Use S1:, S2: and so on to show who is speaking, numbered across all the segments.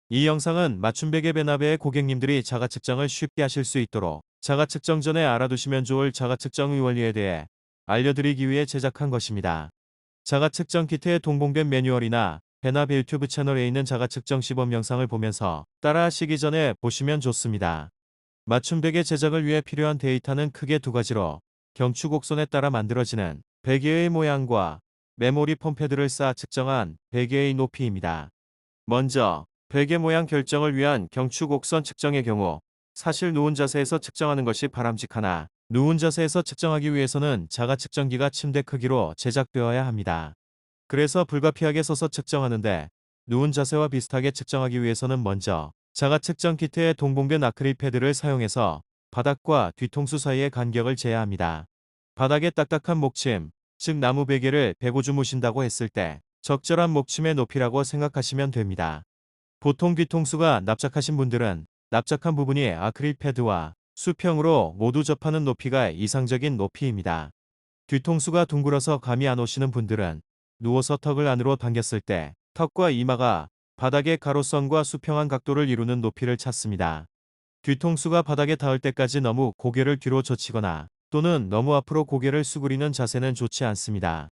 S1: 이 영상은 맞춤베개 배나베의 고객님들이 자가 측정을 쉽게 하실 수 있도록 자가 측정 전에 알아두시면 좋을 자가 측정 원리에 대해 알려드리기 위해 제작한 것입니다. 자가 측정 키트에 동봉된 매뉴얼이나 배나베 유튜브 채널에 있는 자가 측정 시범 영상을 보면서 따라하시기 전에 보시면 좋습니다. 맞춤 베개 제작을 위해 필요한 데이터는 크게 두 가지로 경추 곡선에 따라 만들어지는 베개의 모양과 메모리 폼 패드를 쌓아 측정한 베개의 높이입니다. 먼저 베개 모양 결정을 위한 경추 곡선 측정의 경우 사실 누운 자세에서 측정하는 것이 바람직하나 누운 자세에서 측정하기 위해서는 자가 측정기가 침대 크기로 제작되어야 합니다. 그래서 불가피하게 서서 측정하는데 누운 자세와 비슷하게 측정하기 위해서는 먼저 자가 측정 키트에 동봉된 아크릴 패드를 사용해서 바닥과 뒤통수 사이의 간격을 재야 합니다. 바닥에 딱딱한 목침, 즉 나무 베개를 베고 주무신다고 했을 때 적절한 목침의 높이라고 생각하시면 됩니다. 보통 뒤통수가 납작하신 분들은 납작한 부분이 아크릴 패드와 수평으로 모두 접하는 높이가 이상적인 높이입니다. 뒤통수가 둥글어서 감이 안 오시는 분들은 누워서 턱을 안으로 당겼을 때 턱과 이마가 바닥의 가로선과 수평한 각도를 이루는 높이를 찾습니다. 뒤통수가 바닥에 닿을 때까지 너무 고개를 뒤로 젖히거나 또는 너무 앞으로 고개를 수그리는 자세는 좋지 않습니다.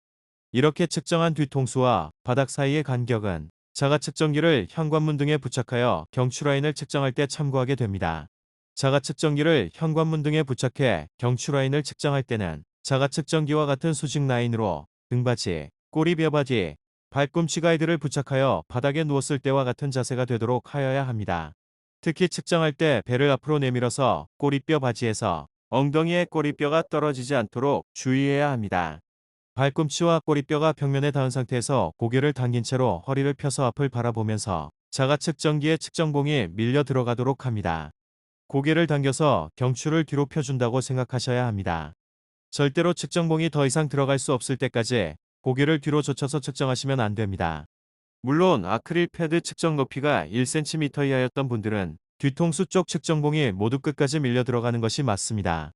S1: 이렇게 측정한 뒤통수와 바닥 사이의 간격은 자가 측정기를 현관문 등에 부착하여 경추 라인을 측정할 때 참고하게 됩니다. 자가 측정기를 현관문 등에 부착해 경추 라인을 측정할 때는 자가 측정기와 같은 수직 라인으로 등받이, 꼬리 뼈바지, 발꿈치 가이드를 부착하여 바닥에 누웠을 때와 같은 자세가 되도록 하여야 합니다. 특히 측정할 때 배를 앞으로 내밀어서 꼬리뼈 바지에서 엉덩이의 꼬리뼈가 떨어지지 않도록 주의해야 합니다. 발꿈치와 꼬리뼈가 벽면에 닿은 상태에서 고개를 당긴 채로 허리를 펴서 앞을 바라보면서 자가 측정기의 측정봉이 밀려 들어가도록 합니다. 고개를 당겨서 경추를 뒤로 펴준다고 생각하셔야 합니다. 절대로 측정봉이 더 이상 들어갈 수 없을 때까지 고개를 뒤로 젖혀서 측정하시면 안 됩니다. 물론 아크릴 패드 측정 높이가 1cm 이하였던 분들은 뒤통수 쪽 측정봉이 모두 끝까지 밀려 들어가는 것이 맞습니다.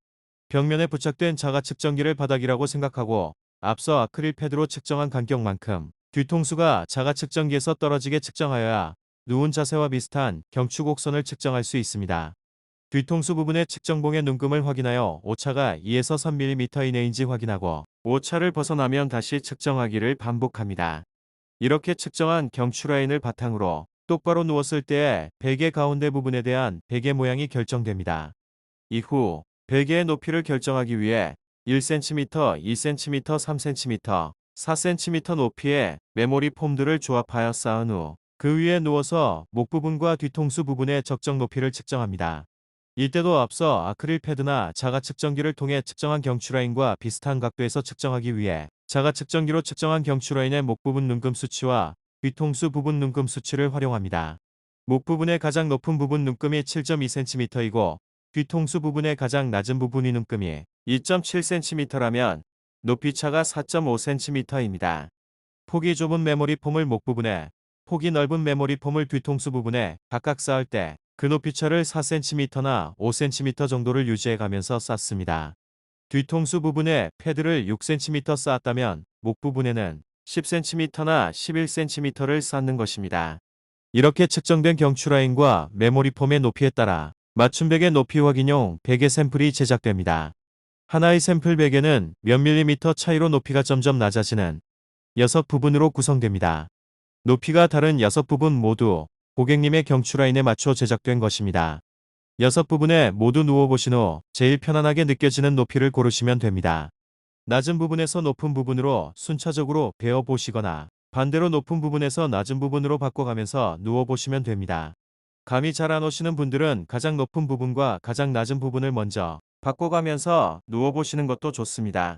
S1: 벽면에 부착된 자가 측정기를 바닥이라고 생각하고 앞서 아크릴 패드로 측정한 간격만큼 뒤통수가 자가 측정기에서 떨어지게 측정하여야 누운 자세와 비슷한 경추 곡선을 측정할 수 있습니다. 뒤통수 부분의 측정봉의 눈금을 확인하여 오차가 2에서 3mm 이내인지 확인하고 오차를 벗어나면 다시 측정하기를 반복합니다. 이렇게 측정한 경추 라인을 바탕으로 똑바로 누웠을 때의 베개 가운데 부분에 대한 베개 모양이 결정됩니다. 이후 베개의 높이를 결정하기 위해 1cm, 2cm, 3cm, 4cm 높이의 메모리 폼들을 조합하여 쌓은 후 그 위에 누워서 목 부분과 뒤통수 부분의 적정 높이를 측정합니다. 이때도 앞서 아크릴 패드나 자가 측정기를 통해 측정한 경추 라인과 비슷한 각도에서 측정하기 위해 자가 측정기로 측정한 경추 라인의 목 부분 눈금 수치와 뒤통수 부분 눈금 수치를 활용합니다. 목 부분의 가장 높은 부분 눈금이 7.2cm이고 뒤통수 부분의 가장 낮은 부분이 눈금이 2.7cm라면 높이차가 4.5cm입니다. 폭이 좁은 메모리 폼을 목 부분에, 폭이 넓은 메모리 폼을 뒤통수 부분에 각각 쌓을 때 그 높이차를 4cm나 5cm 정도를 유지해 가면서 쌓습니다. 뒤통수 부분에 패드를 6cm 쌓았다면 목 부분에는 10cm나 11cm를 쌓는 것입니다. 이렇게 측정된 경추 라인과 메모리 폼의 높이에 따라 맞춤 베개 높이 확인용 베개 샘플이 제작됩니다. 하나의 샘플 베개는 몇 밀리미터 차이로 높이가 점점 낮아지는 6부분으로 구성됩니다. 높이가 다른 6부분 모두 고객님의 경추 라인에 맞춰 제작된 것입니다. 6부분에 모두 누워보신 후 제일 편안하게 느껴지는 높이를 고르시면 됩니다. 낮은 부분에서 높은 부분으로 순차적으로 베어 보시거나 반대로 높은 부분에서 낮은 부분으로 바꿔가면서 누워보시면 됩니다. 감이 잘 안 오시는 분들은 가장 높은 부분과 가장 낮은 부분을 먼저 바꿔가면서 누워보시는 것도 좋습니다.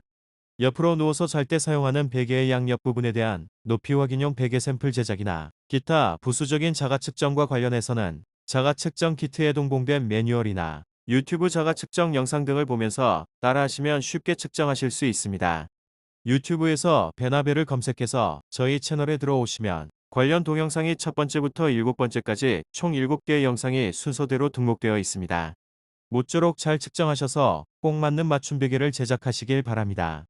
S1: 옆으로 누워서 잘 때 사용하는 베개의 양옆 부분에 대한 높이 확인용 베개 샘플 제작이나 기타 부수적인 자가 측정과 관련해서는 자가 측정 키트에 동봉된 매뉴얼이나 유튜브 자가 측정 영상 등을 보면서 따라하시면 쉽게 측정하실 수 있습니다. 유튜브에서 배나베를 검색해서 저희 채널에 들어오시면 관련 동영상이 첫 번째부터 7번째까지 총 7개의 영상이 순서대로 등록되어 있습니다. 모쪼록 잘 측정하셔서 꼭 맞는 맞춤 베개를 제작하시길 바랍니다.